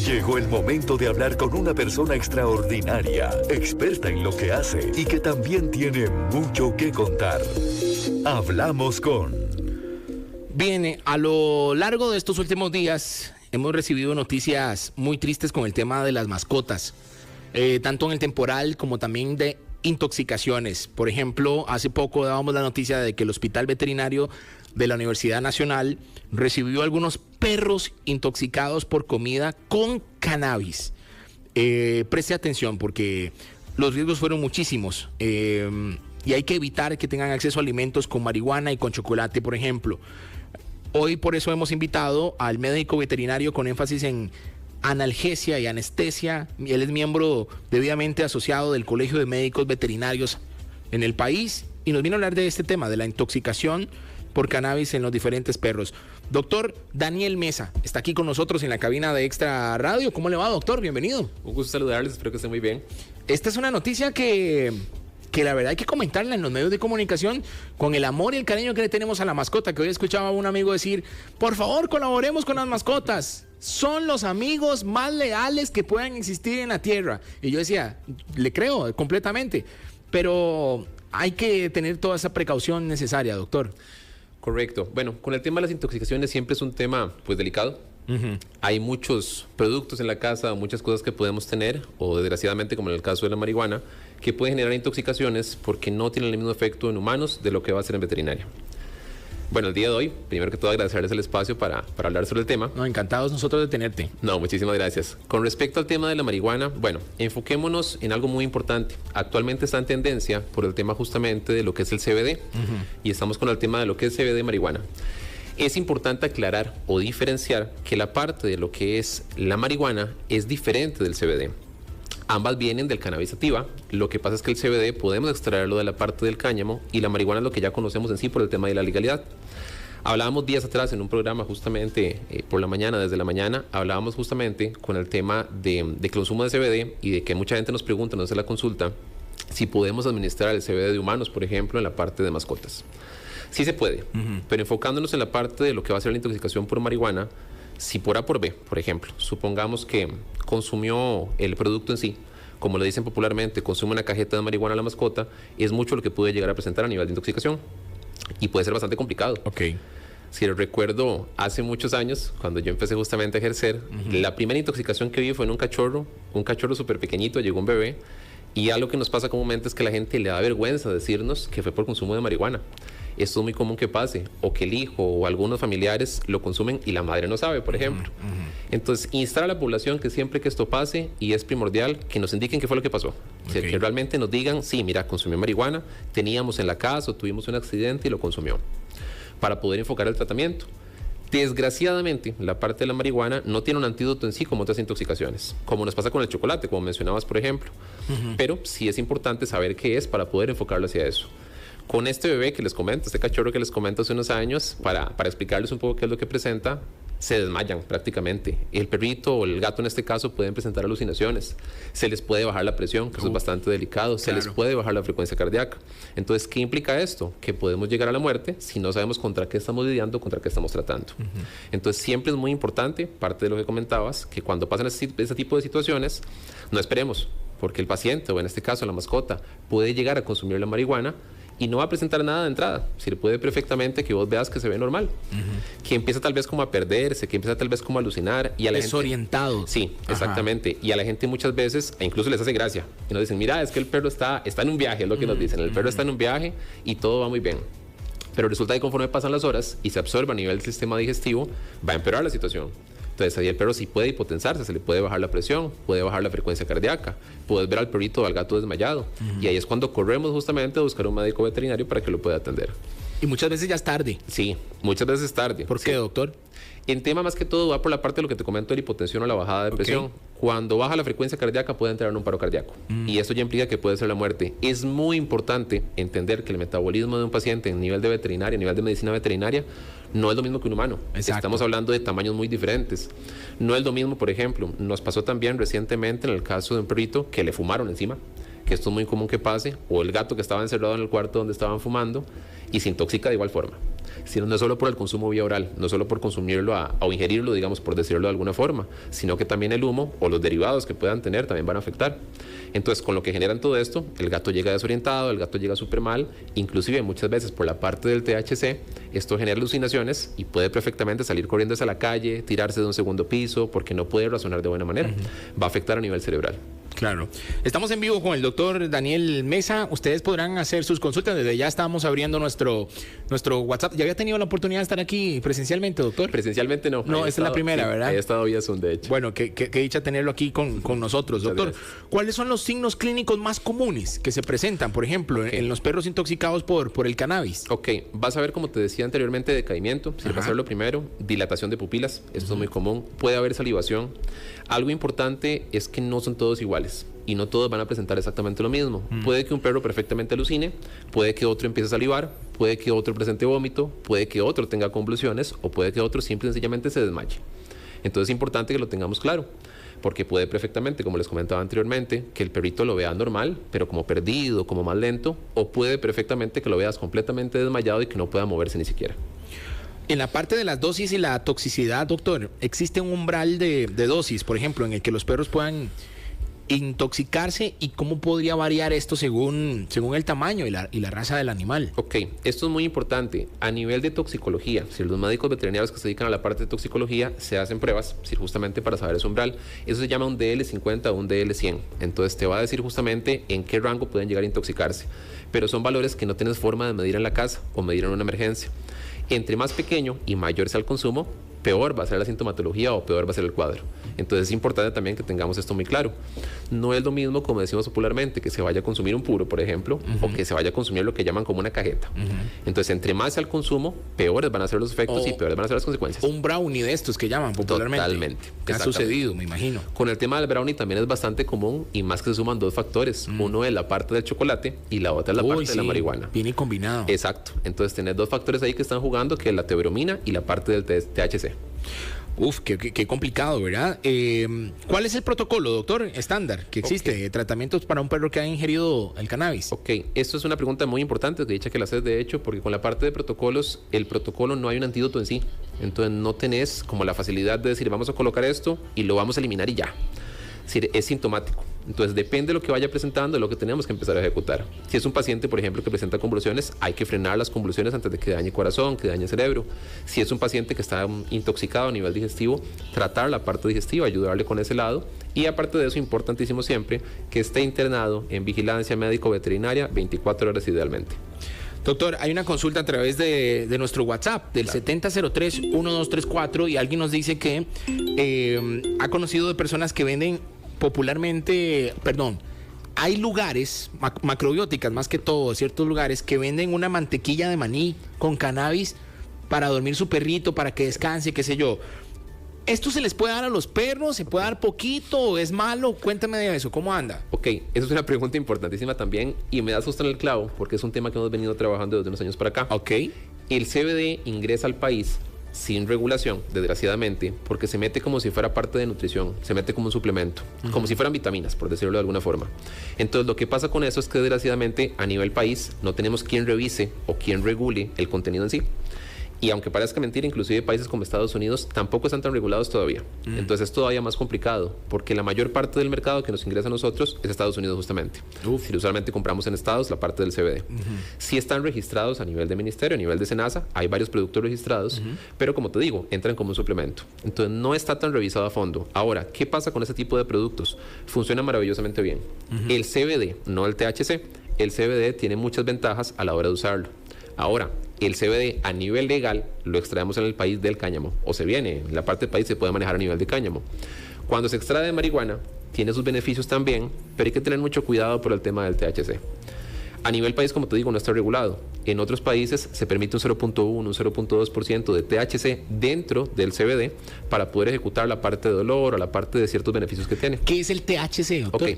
Llegó el momento de hablar con una persona extraordinaria, experta en lo que hace y que también tiene mucho que contar. Hablamos con... Bien, a lo largo de estos últimos días hemos recibido noticias muy tristes con el tema de las mascotas, tanto en el temporal como también de intoxicaciones. Por ejemplo, hace poco dábamos la noticia de que el Hospital Veterinario de la Universidad Nacional recibió algunos perros intoxicados por comida con cannabis. Preste atención porque los riesgos fueron muchísimos y hay que evitar que tengan acceso a alimentos con marihuana y con chocolate, por ejemplo. Hoy por eso hemos invitado al médico veterinario con énfasis en analgesia y anestesia. Él es miembro debidamente asociado del Colegio de Médicos Veterinarios en el país y nos vino a hablar de este tema, de la intoxicación por cannabis en los diferentes perros. Doctor Daniel Mesa está aquí con nosotros en la cabina de Extra Radio. ¿Cómo le va, doctor? Bienvenido. Un gusto saludarles, espero que estén muy bien. Esta es una noticia que la verdad hay que comentarla en los medios de comunicación con el amor y el cariño que le tenemos a la mascota, que hoy escuchaba a un amigo decir, por favor, colaboremos con las mascotas. Son los amigos más leales que puedan existir en la tierra. Y yo decía, le creo completamente, pero hay que tener toda esa precaución necesaria, doctor. Correcto. Bueno, con el tema de las intoxicaciones siempre es un tema pues delicado. Hay muchos productos en la casa, muchas cosas que podemos tener, o desgraciadamente como en el caso de la marihuana, que pueden generar intoxicaciones porque no tienen el mismo efecto en humanos de lo que va a ser en veterinaria. Bueno, el día de hoy, primero que todo agradecerles el espacio para hablar sobre el tema. No, encantados nosotros de tenerte. No, muchísimas gracias. Con respecto al tema de la marihuana, bueno, enfoquémonos en algo muy importante. Actualmente está en tendencia por el tema justamente de lo que es el CBD, y estamos con el tema de lo que es CBD y marihuana. Es importante aclarar o diferenciar que la parte de lo que es la marihuana es diferente del CBD. Ambas vienen del cannabis sativa. Lo que pasa es que el CBD podemos extraerlo de la parte del cáñamo y la marihuana es lo que ya conocemos en sí por el tema de la legalidad. Hablábamos días atrás en un programa justamente por la mañana, desde la mañana, hablábamos justamente con el tema de consumo de CBD y de que mucha gente nos pregunta, nos hace la consulta, si podemos administrar el CBD de humanos, por ejemplo, en la parte de mascotas. Sí se puede, pero enfocándonos en la parte de lo que va a ser la intoxicación por marihuana, si por A por B, por ejemplo, supongamos que consumió el producto en sí, como le dicen popularmente, consume una cajeta de marihuana a la mascota, es mucho lo que puede llegar a presentar a nivel de intoxicación y puede ser bastante complicado. Okay. Si recuerdo, hace muchos años, cuando yo empecé justamente a ejercer, la primera intoxicación que vi fue en un cachorro súper pequeñito, llegó un bebé, y algo que nos pasa comúnmente es que la gente le da vergüenza decirnos que fue por consumo de marihuana. Esto es muy común que pase, o que el hijo o algunos familiares lo consumen y la madre no sabe, por ejemplo. Entonces, instar a la población que siempre que esto pase, y es primordial, que nos indiquen qué fue lo que pasó. O sea, que realmente nos digan, sí, mira, consumió marihuana, teníamos en la casa o tuvimos un accidente y lo consumió, para poder enfocar el tratamiento. Desgraciadamente, la parte de la marihuana no tiene un antídoto en sí como otras intoxicaciones, como nos pasa con el chocolate, como mencionabas, por ejemplo. Pero sí es importante saber qué es para poder enfocarlo hacia eso. Con este bebé que les comento, este cachorro que les comento hace unos años, para explicarles un poco qué es lo que presenta, se desmayan prácticamente. El perrito o el gato en este caso pueden presentar alucinaciones. Se les puede bajar la presión, que eso es bastante delicado. Se les puede bajar la frecuencia cardíaca. Entonces, ¿qué implica esto? Que podemos llegar a la muerte si no sabemos contra qué estamos lidiando, contra qué estamos tratando. Entonces, siempre es muy importante, parte de lo que comentabas, que cuando pasan ese tipo de situaciones, no esperemos, porque el paciente, o en este caso la mascota, puede llegar a consumir la marihuana y no va a presentar nada de entrada. Si le puede perfectamente que vos veas que se ve normal, que empieza tal vez como a perderse, que empieza tal vez como a alucinar y a la desorientado. Sí, exactamente. Y a la gente muchas veces incluso les hace gracia y nos dicen, mira, es que el perro está en un viaje, es lo que nos dicen, el perro está en un viaje y todo va muy bien. Pero resulta que conforme pasan las horas y se absorbe a nivel del sistema digestivo, va a empeorar la situación. Entonces ahí el perro sí puede hipotensarse, se le puede bajar la presión, puede bajar la frecuencia cardíaca, puedes ver al perrito o al gato desmayado. Y ahí es cuando corremos justamente a buscar un médico veterinario para que lo pueda atender. Y muchas veces ya es tarde. Sí, muchas veces es tarde. ¿Por qué, doctor? En tema más que todo va por la parte de lo que te comento de la hipotensión o la bajada de presión. Cuando baja la frecuencia cardíaca puede entrar en un paro cardíaco y eso ya implica que puede ser la muerte. Es muy importante entender que el metabolismo de un paciente en nivel de veterinaria, a nivel de medicina veterinaria, no es lo mismo que un humano. Exacto. Estamos hablando de tamaños muy diferentes. No es lo mismo, por ejemplo, nos pasó también recientemente en el caso de un perrito que le fumaron encima, que esto es muy común que pase, o el gato que estaba encerrado en el cuarto donde estaban fumando y se intoxica de igual forma. sino no solo por el consumo vía oral, no solo por consumirlo o ingerirlo, digamos, por decirlo de alguna forma, sino que también el humo o los derivados que puedan tener también van a afectar. Entonces, con lo que generan todo esto, el gato llega desorientado, el gato llega súper mal, inclusive muchas veces por la parte del THC, esto genera alucinaciones y puede perfectamente salir corriendo hacia la calle, tirarse de un segundo piso, porque no puede razonar de buena manera. Va a afectar a nivel cerebral. Claro. Estamos en vivo con el doctor Daniel Mesa. Ustedes podrán hacer sus consultas. Desde ya estamos abriendo nuestro WhatsApp. ¿Ya había tenido la oportunidad de estar aquí presencialmente, doctor? Presencialmente no. No, esta es la primera, sí, ¿verdad? He estado vía Zoom, de hecho. Bueno, qué dicha tenerlo aquí con nosotros, doctor. Muchas gracias. ¿Cuáles son los signos clínicos más comunes que se presentan, por ejemplo, en los perros intoxicados por el cannabis? Ok, vas a ver, como te decía anteriormente, decaimiento, si va a ser lo primero, dilatación de pupilas, esto es muy común, puede haber salivación. Algo importante es que no son todos iguales y no todos van a presentar exactamente lo mismo. Puede que un perro perfectamente alucine, puede que otro empiece a salivar, puede que otro presente vómito, puede que otro tenga convulsiones o puede que otro simple y sencillamente se desmaye. Entonces es importante que lo tengamos claro, porque puede perfectamente, como les comentaba anteriormente, que el perrito lo vea normal, pero como perdido, como más lento, o puede perfectamente que lo veas completamente desmayado y que no pueda moverse ni siquiera. En la parte de las dosis y la toxicidad, doctor, ¿existe un umbral de dosis, por ejemplo, en el que los perros puedan intoxicarse, y cómo podría variar esto según el tamaño y la raza del animal? Ok, esto es muy importante. A nivel de toxicología, si los médicos veterinarios que se dedican a la parte de toxicología se hacen pruebas, si justamente para saber ese umbral, eso se llama un DL50 o un DL100. Entonces te va a decir justamente en qué rango pueden llegar a intoxicarse. Pero son valores que no tienes forma de medir en la casa o medir en una emergencia. Entre más pequeño y mayor sea el consumo, peor va a ser la sintomatología o peor va a ser el cuadro. Entonces es importante también que tengamos esto muy claro. No es lo mismo, como decimos popularmente, que se vaya a consumir un puro, por ejemplo, o que se vaya a consumir lo que llaman como una cajeta. Entonces, entre más sea el consumo, peores van a ser los efectos y peores van a ser las consecuencias. Un brownie de estos que llaman popularmente. Totalmente. ¿Qué ha sucedido, me imagino? Con el tema del brownie también es bastante común, y más que se suman dos factores. Uno es la parte del chocolate y la otra es la parte de la marihuana. Viene combinado. Exacto. Entonces tenés dos factores ahí que están jugando, que es la teobromina y la parte del THC. Uf, qué complicado, ¿verdad? ¿Cuál es el protocolo, doctor, estándar que existe de tratamientos para un perro que ha ingerido el cannabis? Ok, esto es una pregunta muy importante, de hecho que la haces de hecho, porque con la parte de protocolos, el protocolo no hay un antídoto en sí. Entonces no tenés como la facilidad de decir, vamos a colocar esto y lo vamos a eliminar y ya. Es decir, es sintomático. Entonces depende de lo que vaya presentando, lo que tenemos que empezar a ejecutar. Si es un paciente, por ejemplo, que presenta convulsiones, hay que frenar las convulsiones antes de que dañe corazón, que dañe cerebro. Si es un paciente que está intoxicado a nivel digestivo, tratar la parte digestiva, ayudarle con ese lado. Y aparte de eso, importantísimo siempre, que esté internado en vigilancia médico-veterinaria 24 horas idealmente. Doctor, hay una consulta a través de nuestro WhatsApp, del 7003-1234, y alguien nos dice que ha conocido de personas que venden hay lugares, macrobióticas más que todo, ciertos lugares que venden una mantequilla de maní con cannabis para dormir su perrito, para que descanse, qué sé yo. ¿Esto se les puede dar a los perros? ¿Se puede dar poquito? ¿Es malo? Cuéntame de eso, ¿cómo anda? Ok, eso es una pregunta importantísima también, y me da susto en el clavo, porque es un tema que hemos venido trabajando desde unos años para acá. Ok. El CBD ingresa al país sin regulación, desgraciadamente, porque se mete como si fuera parte de nutrición, se mete como un suplemento, como si fueran vitaminas, por decirlo de alguna forma. Entonces, lo que pasa con eso es que, desgraciadamente, a nivel país, no tenemos quien revise o quien regule el contenido en sí. Y aunque parezca mentira, inclusive países como Estados Unidos tampoco están tan regulados todavía. Entonces es todavía más complicado, porque la mayor parte del mercado que nos ingresa a nosotros es Estados Unidos justamente. Si usualmente compramos en Estados la parte del CBD. Sí están registrados a nivel de ministerio, a nivel de SENASA, hay varios productos registrados, pero como te digo, entran como un suplemento. Entonces no está tan revisado a fondo. Ahora, ¿qué pasa con ese tipo de productos? Funciona maravillosamente bien. El CBD, no el THC, el CBD tiene muchas ventajas a la hora de usarlo. Ahora, el CBD a nivel legal lo extraemos en el país del cáñamo, o se viene, en la parte del país se puede manejar a nivel de cáñamo. Cuando se extrae de marihuana, tiene sus beneficios también, pero hay que tener mucho cuidado por el tema del THC. A nivel país, como te digo, no está regulado. En otros países se permite un 0.1, un 0.2% de THC dentro del CBD para poder ejecutar la parte de dolor o la parte de ciertos beneficios que tiene. ¿Qué es el THC, doctor? Ok.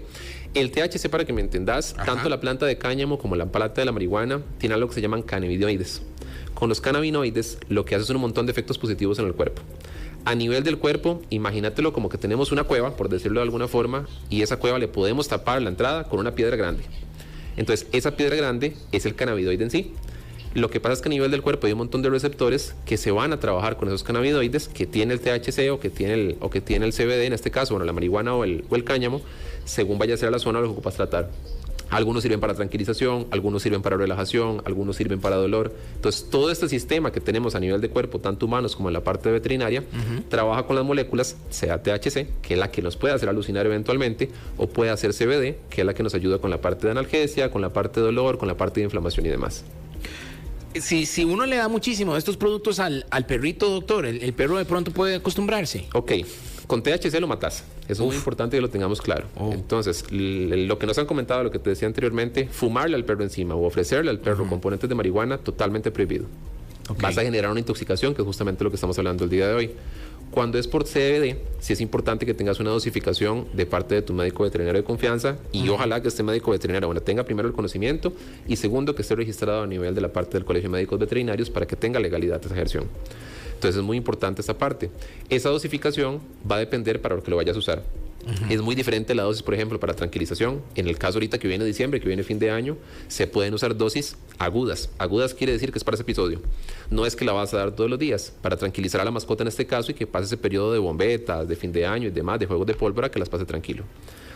El THC, para que me entendas, tanto la planta de cáñamo como la planta de la marihuana tiene algo que se llaman cannabinoides. Con los cannabinoides, lo que hace son un montón de efectos positivos en el cuerpo. A nivel del cuerpo, imagínatelo como que tenemos una cueva, por decirlo de alguna forma, y esa cueva le podemos tapar la entrada con una piedra grande. Entonces, esa piedra grande es el cannabinoide en sí. Lo que pasa es que a nivel del cuerpo hay un montón de receptores que se van a trabajar con esos cannabinoides que tiene el THC o que tiene el CBD, en este caso, bueno, la marihuana o el cáñamo, según vaya a ser la zona lo que ocupas tratar. Algunos sirven para tranquilización, algunos sirven para relajación, algunos sirven para dolor. Entonces, todo este sistema que tenemos a nivel de cuerpo, tanto humanos como en la parte veterinaria, trabaja con las moléculas, sea THC, que es la que nos puede hacer alucinar eventualmente, o puede hacer CBD, que es la que nos ayuda con la parte de analgesia, con la parte de dolor, con la parte de inflamación y demás. Si uno le da muchísimo de estos productos al perrito, doctor, el perro de pronto puede acostumbrarse. Ok, con THC lo matas. Eso es muy importante que lo tengamos claro. Entonces, lo que nos han comentado, lo que te decía anteriormente, fumarle al perro encima o ofrecerle al perro componentes de marihuana, totalmente prohibido. Vas a generar una intoxicación, que es justamente lo que estamos hablando el día de hoy. Cuando es por CBD, sí es importante que tengas una dosificación de parte de tu médico veterinario de confianza y ojalá que este médico veterinario, bueno, tenga primero el conocimiento y segundo que esté registrado a nivel de la parte del Colegio de Médicos Veterinarios para que tenga legalidad esa ejerción. Entonces es muy importante esa parte. Esa dosificación va a depender para lo que lo vayas a usar. Es muy diferente la dosis, por ejemplo, para tranquilización. En el caso ahorita que viene diciembre, que viene fin de año, se pueden usar dosis agudas. Agudas quiere decir que es para ese episodio. No es que la vas a dar todos los días. Para tranquilizar a la mascota en este caso y que pase ese periodo de bombetas, de fin de año y demás, de juegos de pólvora, que las pase tranquilo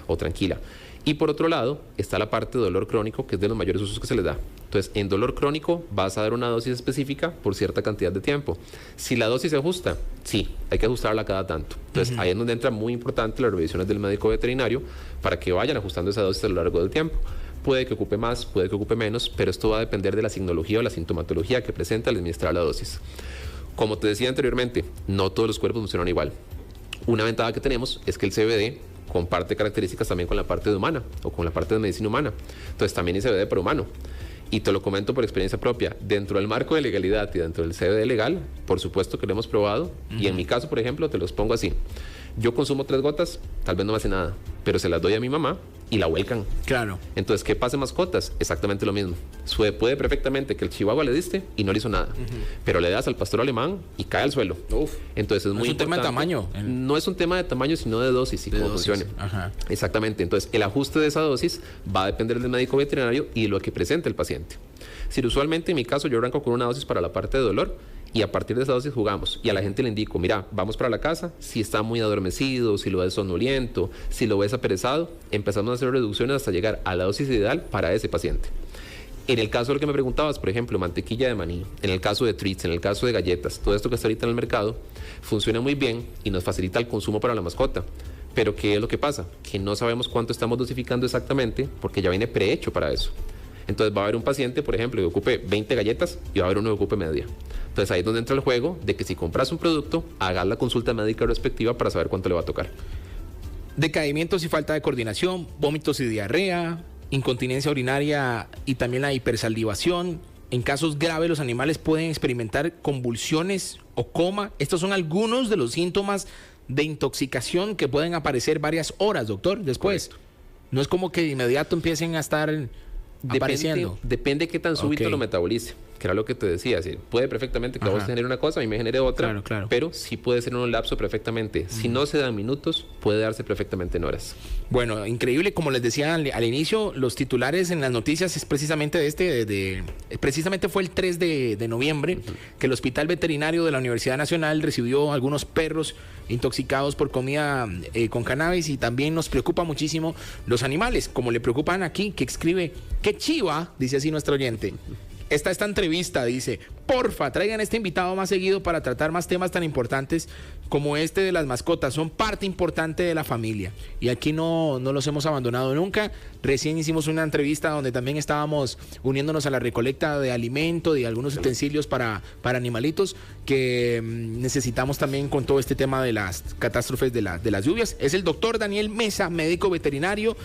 o tranquila. Y por otro lado, está la parte de dolor crónico, que es de los mayores usos que se les da. Entonces, en dolor crónico vas a dar una dosis específica por cierta cantidad de tiempo. Si la dosis se ajusta, sí, hay que ajustarla cada tanto. Entonces, ahí es donde entra muy importante las revisiones del médico veterinario para que vayan ajustando esa dosis a lo largo del tiempo. Puede que ocupe más, puede que ocupe menos, pero esto va a depender de la signología o la sintomatología que presenta al administrar la dosis. Como te decía anteriormente, no todos los cuerpos funcionan igual. Una ventaja que tenemos es que el CBD comparte características también con la parte de humana o con la parte de medicina humana. Entonces también hay CBD para humano. Y te lo comento por experiencia propia. Dentro del marco de legalidad y dentro del CBD legal, por supuesto que lo hemos probado. Y en mi caso, por ejemplo, te los pongo así. Yo consumo 3 gotas, tal vez no me hace nada, pero se las doy a mi mamá y la vuelcan. Claro. Entonces, ¿qué pasa en mascotas? Exactamente lo mismo. Puede perfectamente que el chihuahua le diste y no le hizo nada, pero le das al pastor alemán y cae al suelo. Entonces es muy importante. ¿Es un tema de tamaño? No es un tema de tamaño, sino de dosis y cómo funcione. Exactamente. Entonces, el ajuste de esa dosis va a depender del médico veterinario y de lo que presente el paciente. Si usualmente en mi caso yo arranco con una dosis para la parte de dolor, y a partir de esa dosis jugamos. Y a la gente le indico, mira, vamos para la casa. Si está muy adormecido, si lo ves somnoliento, si lo ves aperezado, empezamos a hacer reducciones hasta llegar a la dosis ideal para ese paciente. En el caso de lo que me preguntabas, por ejemplo, mantequilla de maní, en el caso de treats, en el caso de galletas, todo esto que está ahorita en el mercado, funciona muy bien y nos facilita el consumo para la mascota. Pero ¿qué es lo que pasa? Que no sabemos cuánto estamos dosificando exactamente porque ya viene prehecho para eso. Entonces va a haber un paciente, por ejemplo, que ocupe 20 galletas y va a haber uno que ocupe media. Entonces ahí es donde entra el juego de que si compras un producto, hagas la consulta médica respectiva para saber cuánto le va a tocar. Decaimientos y falta de coordinación, vómitos y diarrea, incontinencia urinaria y también la hipersalivación. En casos graves los animales pueden experimentar convulsiones o coma. Estos son algunos de los síntomas de intoxicación que pueden aparecer varias horas, doctor, después. Correcto. No es como que de inmediato empiecen a estar apareciendo. Depende qué tan súbito lo metabolice, que era lo que te decía. Sí, puede perfectamente que a vos te genere una cosa, a mí me genere otra, pero sí puede ser en un lapso perfectamente. Si no se da en minutos, puede darse perfectamente en horas. Bueno, increíble, como les decía al inicio, los titulares en las noticias es precisamente precisamente fue el 3 de noviembre que el Hospital Veterinario de la Universidad Nacional recibió algunos perros intoxicados por comida con cannabis, y también nos preocupa muchísimo los animales, como le preocupan aquí, que escribe, qué chiva, dice así nuestro oyente. Esta entrevista dice, porfa, traigan a este invitado más seguido para tratar más temas tan importantes como este de las mascotas. Son parte importante de la familia y aquí no los hemos abandonado nunca. Recién hicimos una entrevista donde también estábamos uniéndonos a la recolecta de alimento, de algunos utensilios para animalitos que necesitamos también con todo este tema de las catástrofes de las lluvias. Es el doctor Daniel Mesa, médico veterinario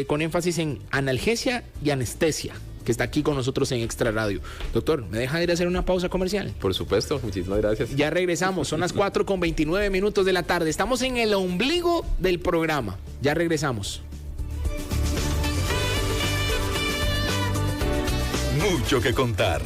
con énfasis en analgesia y anestesia, que está aquí con nosotros en Extra Radio. Doctor, ¿me deja ir a hacer una pausa comercial? Por supuesto, muchísimas gracias. Ya regresamos, son las 4:29 de la tarde. Estamos en el ombligo del programa. Ya regresamos. Mucho que contar.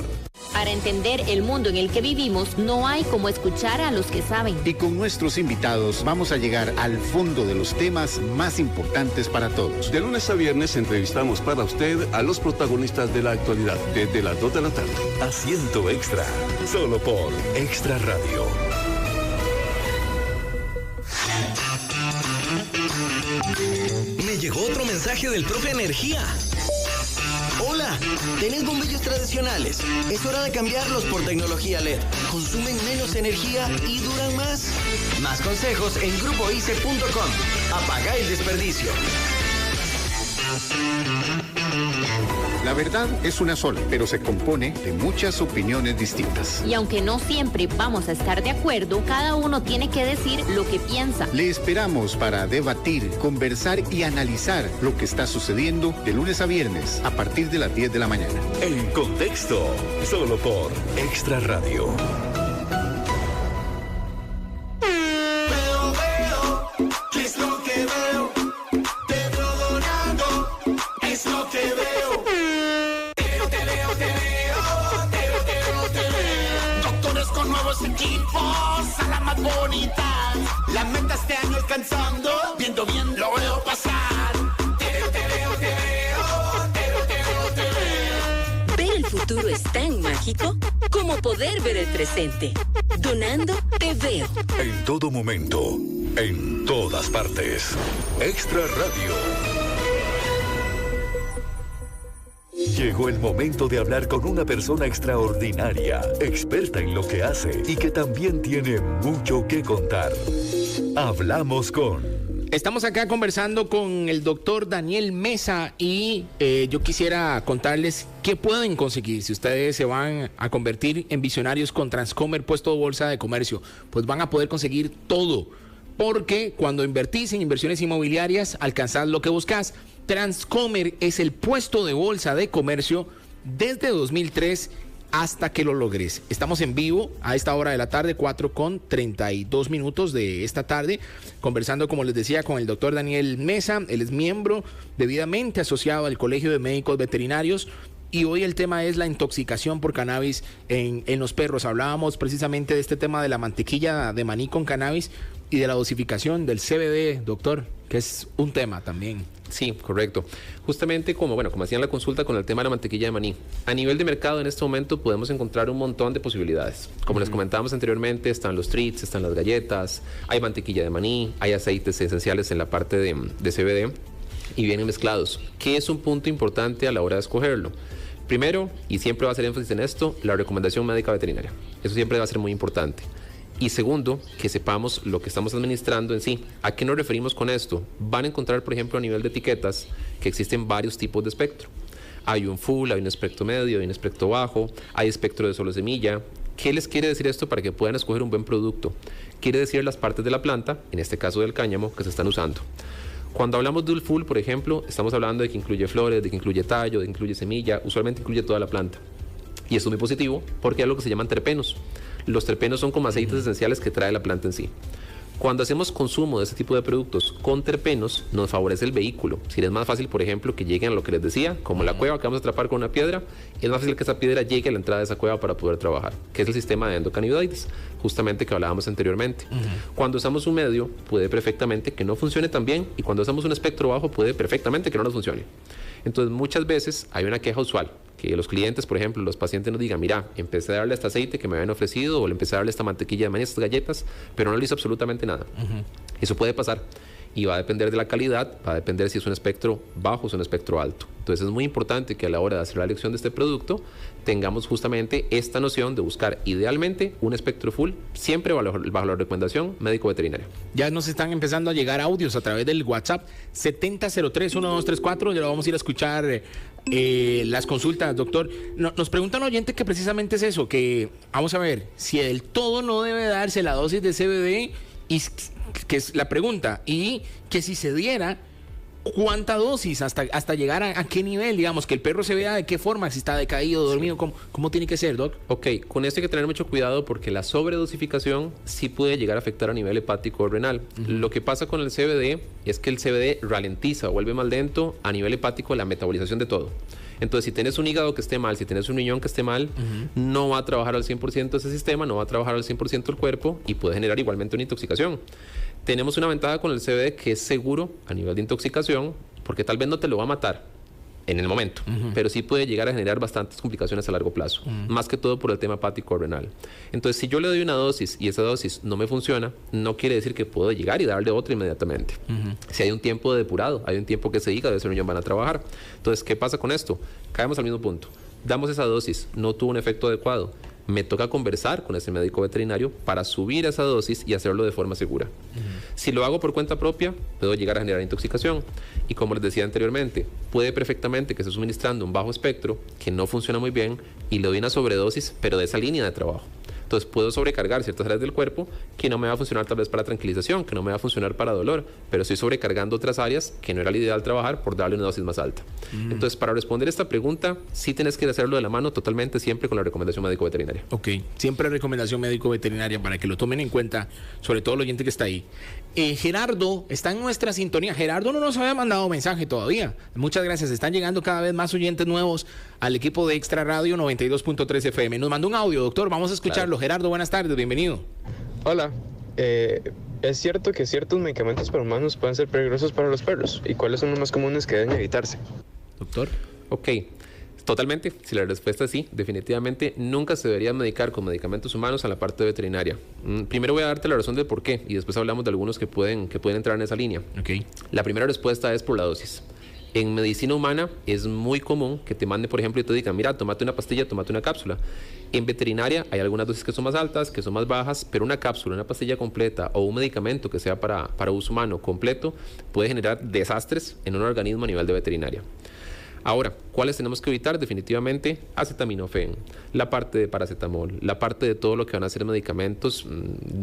Para entender el mundo en el que vivimos, no hay como escuchar a los que saben. Y con nuestros invitados vamos a llegar al fondo de los temas más importantes para todos. De lunes a viernes entrevistamos para usted a los protagonistas de la actualidad, desde las 2 de la tarde. Asiento Extra, solo por Extra Radio. Me llegó otro mensaje del profe Energía. Hola, ¿tenés bombillos tradicionales? Es hora de cambiarlos por tecnología LED. Consumen menos energía y duran más. Más consejos en grupoice.com. Apaga el desperdicio. La verdad es una sola, pero se compone de muchas opiniones distintas. Y aunque no siempre vamos a estar de acuerdo, cada uno tiene que decir lo que piensa. Le esperamos para debatir, conversar y analizar lo que está sucediendo de lunes a viernes a partir de las 10 de la mañana. En Contexto, solo por Extra Radio. Equipos a la más bonita. La meta este año alcanzando. Viendo bien lo veo pasar. Te veo. Ver el futuro es tan mágico como poder ver el presente. Donando Te Veo. En todo momento, en todas partes. Extra Radio. Llegó el momento de hablar con una persona extraordinaria, experta en lo que hace y que también tiene mucho que contar. Hablamos con... Estamos acá conversando con el doctor Daniel Mesa y yo quisiera contarles qué pueden conseguir si ustedes se van a convertir en visionarios con Transcomer Puesto de Bolsa de Comercio. Pues van a poder conseguir todo, porque cuando invertís en inversiones inmobiliarias alcanzás lo que buscas. Transcomer es el puesto de bolsa de comercio desde 2003 hasta que lo logres. Estamos en vivo a esta hora de la tarde, 4:32 de esta tarde, conversando, como les decía, con el doctor Daniel Mesa. Él es miembro debidamente asociado al Colegio de Médicos Veterinarios. Y hoy el tema es la intoxicación por cannabis en los perros. Hablábamos precisamente de este tema de la mantequilla de maní con cannabis y de la dosificación del CBD, doctor, que es un tema también. Sí, correcto. Justamente como hacían la consulta con el tema de la mantequilla de maní. A nivel de mercado en este momento podemos encontrar un montón de posibilidades. Como les comentábamos anteriormente, están los treats, están las galletas, hay mantequilla de maní, hay aceites esenciales en la parte de CBD y vienen mezclados. ¿Qué es un punto importante a la hora de escogerlo? Primero, y siempre va a hacer énfasis en esto, la recomendación médica veterinaria. Eso siempre va a ser muy importante. Y segundo, que sepamos lo que estamos administrando en sí. ¿A qué nos referimos con esto? Van a encontrar, por ejemplo, a nivel de etiquetas, que existen varios tipos de espectro. Hay un full, hay un espectro medio, hay un espectro bajo, hay espectro de solo semilla. ¿Qué les quiere decir esto para que puedan escoger un buen producto? Quiere decir las partes de la planta, en este caso del cáñamo, que se están usando. Cuando hablamos de un full, por ejemplo, estamos hablando de que incluye flores, de que incluye tallo, de que incluye semilla, usualmente incluye toda la planta. Y esto es muy positivo porque hay algo que se llaman terpenos. Los terpenos son como aceites esenciales que trae la planta en sí. Cuando hacemos consumo de este tipo de productos con terpenos, nos favorece el vehículo. Si es más fácil, por ejemplo, que lleguen a lo que les decía, como la cueva que vamos a atrapar con una piedra, es más fácil que esa piedra llegue a la entrada de esa cueva para poder trabajar, que es el sistema de endocannabinoides, justamente que hablábamos anteriormente. Cuando usamos un medio, puede perfectamente que no funcione tan bien, y cuando usamos un espectro bajo, puede perfectamente que no nos funcione. Entonces, muchas veces hay una queja usual, que los clientes, por ejemplo, los pacientes nos digan, mira, empecé a darle este aceite que me habían ofrecido, o le empecé a darle esta mantequilla de maní, estas galletas, pero no le hizo absolutamente nada. Eso puede pasar. Y va a depender de la calidad, va a depender si es un espectro bajo o es un espectro alto. Entonces es muy importante que a la hora de hacer la elección de este producto tengamos justamente esta noción de buscar idealmente un espectro full, siempre bajo la recomendación médico-veterinaria. Ya nos están empezando a llegar audios a través del WhatsApp 7003-1234, ya lo vamos a ir a escuchar las consultas, doctor. Nos pregunta un oyente que precisamente es eso, que vamos a ver, si del todo no debe darse la dosis de CBD, y que es la pregunta, y que si se diera, ¿cuánta dosis? ¿Hasta llegar a qué nivel? Digamos, que el perro se vea de qué forma, si está decaído, dormido, ¿cómo tiene que ser, doc? Ok, con esto hay que tener mucho cuidado porque la sobredosificación sí puede llegar a afectar a nivel hepático o renal. Lo que pasa con el CBD es que el CBD ralentiza o vuelve más lento a nivel hepático la metabolización de todo. Entonces, si tienes un hígado que esté mal, si tienes un riñón que esté mal, no va a trabajar al 100% ese sistema, no va a trabajar al 100% el cuerpo y puede generar igualmente una intoxicación. Tenemos una ventaja con el CBD que es seguro a nivel de intoxicación, porque tal vez no te lo va a matar en el momento, pero sí puede llegar a generar bastantes complicaciones a largo plazo, más que todo por el tema hepático renal. Entonces, si yo le doy una dosis y esa dosis no me funciona, no quiere decir que puedo llegar y darle otra inmediatamente. Si hay un tiempo de depurado, hay un tiempo que ese hígado y ese riñón van a trabajar. Entonces, ¿qué pasa con esto? Caemos al mismo punto. Damos esa dosis, no tuvo un efecto adecuado. Me toca conversar con ese médico veterinario para subir esa dosis y hacerlo de forma segura. Si lo hago por cuenta propia, puedo llegar a generar intoxicación. Y como les decía anteriormente, puede perfectamente que esté suministrando un bajo espectro que no funciona muy bien y le doy una sobredosis, pero de esa línea de trabajo. Entonces puedo sobrecargar ciertas áreas del cuerpo que no me va a funcionar tal vez para tranquilización, que no me va a funcionar para dolor, pero estoy sobrecargando otras áreas que no era la ideal trabajar por darle una dosis más alta. Entonces, para responder esta pregunta, sí tienes que hacerlo de la mano totalmente siempre con la recomendación médico-veterinaria. Ok, siempre recomendación médico-veterinaria para que lo tomen en cuenta, sobre todo el oyente que está ahí. Gerardo está en nuestra sintonía. Gerardo no nos había mandado mensaje todavía. Muchas gracias. Están llegando cada vez más oyentes nuevos al equipo de Extra Radio 92.3 FM. Nos mandó un audio, doctor. Vamos a escucharlo. Claro. Gerardo, buenas tardes. Bienvenido. Hola. ¿Es cierto que ciertos medicamentos para humanos pueden ser peligrosos para los perros? ¿Y cuáles son los más comunes que deben evitarse? Doctor. Ok. Totalmente, si la respuesta es sí, definitivamente nunca se debería medicar con medicamentos humanos a la parte veterinaria. Primero voy a darte la razón del por qué y después hablamos de algunos que pueden entrar en esa línea. Okay. La primera respuesta es por la dosis. En medicina humana es muy común que te mande, por ejemplo, y te digan, mira, tómate una pastilla, tómate una cápsula. En veterinaria hay algunas dosis que son más altas, que son más bajas, pero una cápsula, una pastilla completa o un medicamento que sea para uso humano completo puede generar desastres en un organismo a nivel de veterinaria. Ahora, ¿cuáles tenemos que evitar? Definitivamente acetaminofén, la parte de paracetamol, la parte de todo lo que van a ser medicamentos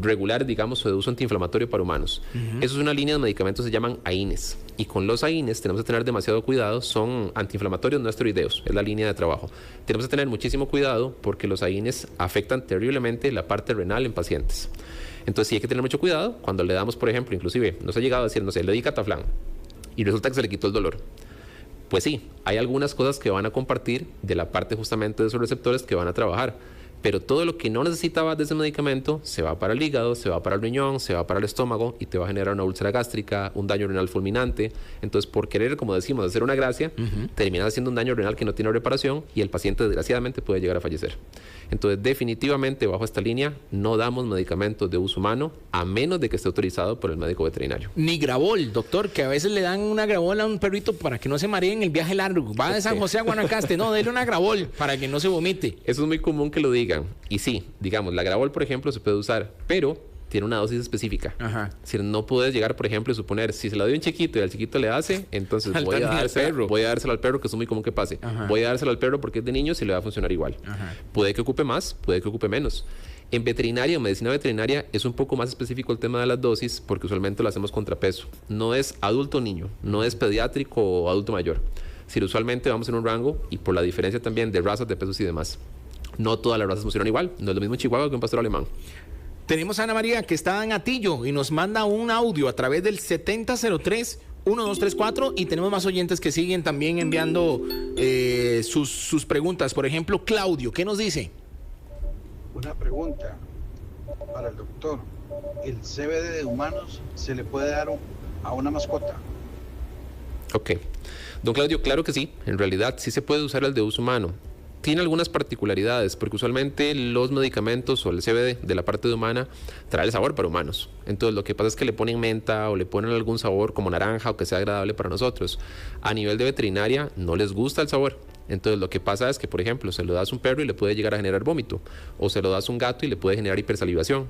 regulares, digamos, o de uso antiinflamatorio para humanos. Eso es una línea de medicamentos que se llaman AINES. Y con los AINES tenemos que tener demasiado cuidado, son antiinflamatorios no esteroideos, es la línea de trabajo. Tenemos que tener muchísimo cuidado porque los AINES afectan terriblemente la parte renal en pacientes. Entonces sí hay que tener mucho cuidado cuando le damos, por ejemplo, inclusive nos ha llegado a decir, no sé, le di cataflán y resulta que se le quitó el dolor. Pues sí, hay algunas cosas que van a compartir de la parte justamente de esos receptores que van a trabajar, pero todo lo que no necesitaba de ese medicamento se va para el hígado, se va para el riñón, se va para el estómago y te va a generar una úlcera gástrica, un daño renal fulminante. Entonces, por querer, como decimos, hacer una gracia, terminas haciendo un daño renal que no tiene reparación y el paciente desgraciadamente puede llegar a fallecer. Entonces, definitivamente, bajo esta línea, no damos medicamentos de uso humano a menos de que esté autorizado por el médico veterinario. Ni Gravol, doctor, que a veces le dan una Gravol a un perrito para que no se maree en el viaje largo. Va de San José a Guanacaste, no, déle una Gravol para que no se vomite. Eso es muy común que lo digan. Y sí, digamos, la Gravol, por ejemplo, se puede usar, pero tiene una dosis específica. Ajá. Es decir, no puedes llegar, por ejemplo, a suponer, si se la doy a un chiquito y al chiquito le hace, entonces voy a dárselo al perro, que es muy común que pase. Ajá. Voy a dárselo al perro porque es de niños y le va a funcionar igual. Ajá. Puede que ocupe más, puede que ocupe menos. En veterinaria o medicina veterinaria es un poco más específico el tema de las dosis porque usualmente lo hacemos contrapeso. No es adulto o niño, no es pediátrico o adulto mayor. Es decir, usualmente vamos en un rango y por la diferencia también de razas, de pesos y demás. No todas las razas funcionan igual. No es lo mismo en Chihuahua que un pastor alemán. Tenemos a Ana María que está en Atillo y nos manda un audio a través del 7003-1234 y tenemos más oyentes que siguen también enviando sus preguntas. Por ejemplo, Claudio, ¿qué nos dice? Una pregunta para el doctor. ¿El CBD de humanos se le puede dar a una mascota? Ok. Don Claudio, claro que sí. En realidad sí se puede usar el de uso humano. Tiene algunas particularidades, porque usualmente los medicamentos o el CBD de la parte de humana trae el sabor para humanos. Entonces lo que pasa es que le ponen menta o le ponen algún sabor como naranja o que sea agradable para nosotros. A nivel de veterinaria no les gusta el sabor. Entonces lo que pasa es que, por ejemplo, se lo das a un perro y le puede llegar a generar vómito, o se lo das a un gato y le puede generar hipersalivación.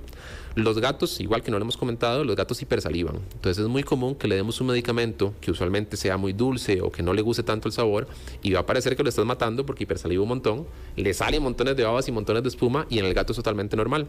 Los gatos, igual que no lo hemos comentado, los gatos hipersalivan. Entonces es muy común que le demos un medicamento que usualmente sea muy dulce o que no le guste tanto el sabor y va a parecer que lo estás matando porque hipersaliva un montón, le salen montones de babas y montones de espuma y en el gato es totalmente normal.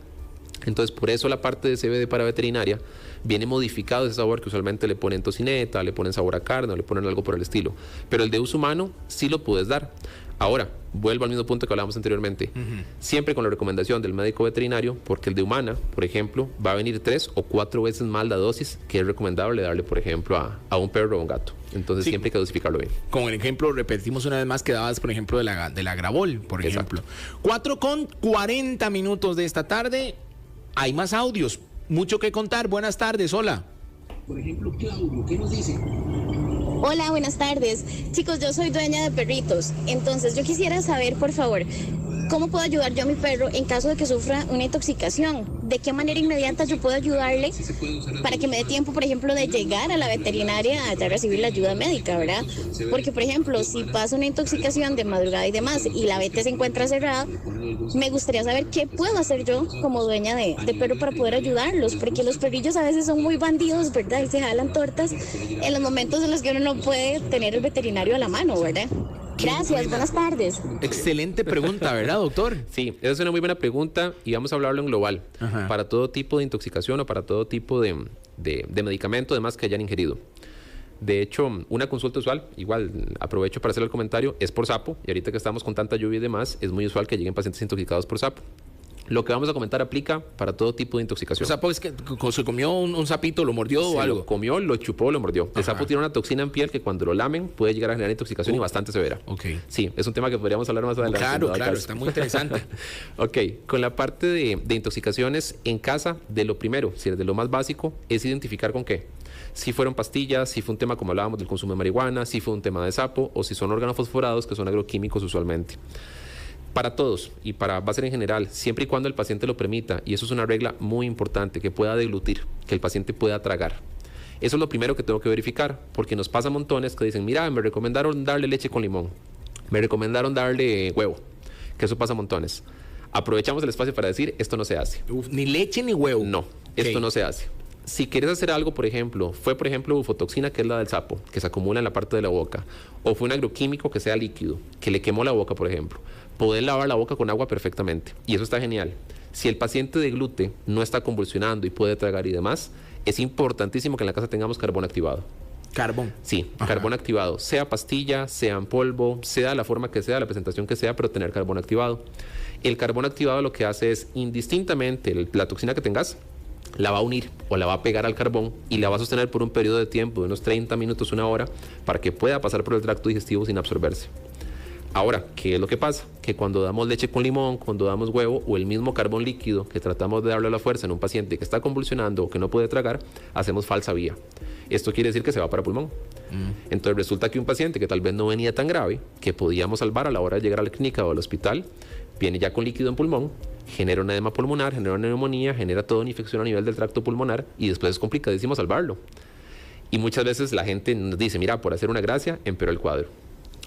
Entonces, por eso la parte de CBD para veterinaria viene modificado ese sabor que usualmente le ponen tocineta, le ponen sabor a carne o le ponen algo por el estilo. Pero el de uso humano sí lo puedes dar. Ahora, vuelvo al mismo punto que hablábamos anteriormente. Siempre con la recomendación del médico veterinario, porque el de humana, por ejemplo, va a venir 3 o 4 veces más la dosis que es recomendable darle, por ejemplo, a un perro o un gato. Entonces siempre hay que dosificarlo bien. Con el ejemplo, repetimos una vez más que dabas, por ejemplo, de la Gravol, por ejemplo. 4:40 de esta tarde. Hay más audios. Mucho que contar. Buenas tardes. Hola. Por ejemplo, Claudio, ¿qué nos dice? Hola, buenas tardes. Chicos, yo soy dueña de perritos. Entonces, yo quisiera saber, por favor, ¿cómo puedo ayudar yo a mi perro en caso de que sufra una intoxicación? ¿De qué manera inmediata yo puedo ayudarle para que me dé tiempo, por ejemplo, de llegar a la veterinaria a recibir la ayuda médica, ¿verdad? Porque, por ejemplo, si pasa una intoxicación de madrugada y demás y la vet se encuentra cerrada, me gustaría saber qué puedo hacer yo como dueña de perro para poder ayudarlos, porque los perrillos a veces son muy bandidos, ¿verdad? Y se jalan tortas en los momentos en los que uno no puede tener el veterinario a la mano, ¿verdad? Gracias, buenas tardes. Excelente pregunta, ¿verdad, doctor? Sí, esa es una muy buena pregunta y vamos a hablarlo en global. Para todo tipo de intoxicación o para todo tipo de medicamento, además que hayan ingerido. De hecho, una consulta usual, igual aprovecho para hacer el comentario, es por sapo. Y ahorita que estamos con tanta lluvia y demás, es muy usual que lleguen pacientes intoxicados por sapo. Lo que vamos a comentar aplica para todo tipo de intoxicación. O sapo es que se comió un sapito, lo mordió o algo. Lo comió, lo chupó, lo mordió. El sapo tiene una toxina en piel que cuando lo lamen puede llegar a generar intoxicación y bastante severa. Sí, es un tema que podríamos hablar más adelante. Claro, está muy interesante. Con la parte de intoxicaciones en casa, de lo primero, si es de lo más básico, es identificar con qué. Si fueron pastillas, si fue un tema como hablábamos del consumo de marihuana, si fue un tema de sapo o si son órganos fosforados que son agroquímicos usualmente. Para todos y va a ser en general, siempre y cuando el paciente lo permita, y eso es una regla muy importante, que pueda deglutir, que el paciente pueda tragar. Eso es lo primero que tengo que verificar, porque nos pasa montones que dicen, mira, me recomendaron darle leche con limón, me recomendaron darle huevo, que eso pasa montones. Aprovechamos el espacio para decir, esto no se hace. Ni leche ni huevo. No, esto no se hace. Si quieres hacer algo, por ejemplo, bufotoxina, que es la del sapo, que se acumula en la parte de la boca, o fue un agroquímico que sea líquido, que le quemó la boca, por ejemplo, poder lavar la boca con agua perfectamente. Y eso está genial. Si el paciente deglute, no está convulsionando y puede tragar y demás, es importantísimo que en la casa tengamos carbón activado. ¿Carbón? Sí, carbón activado. Sea pastilla, sea en polvo, sea la forma que sea, la presentación que sea, pero tener carbón activado. El carbón activado lo que hace es, indistintamente, la toxina que tengas, la va a unir o la va a pegar al carbón y la va a sostener por un periodo de tiempo de unos 30 minutos, una hora, para que pueda pasar por el tracto digestivo sin absorberse. Ahora, ¿qué es lo que pasa? Que cuando damos leche con limón, cuando damos huevo o el mismo carbón líquido que tratamos de darle a la fuerza en un paciente que está convulsionando o que no puede tragar, hacemos falsa vía. Esto quiere decir que se va para pulmón. Entonces resulta que un paciente que tal vez no venía tan grave, que podíamos salvar a la hora de llegar a la clínica o al hospital, viene ya con líquido en pulmón, genera una edema pulmonar, genera una neumonía, genera toda una infección a nivel del tracto pulmonar y después es complicadísimo salvarlo. Y muchas veces la gente nos dice, mira, por hacer una gracia, empeoró el cuadro.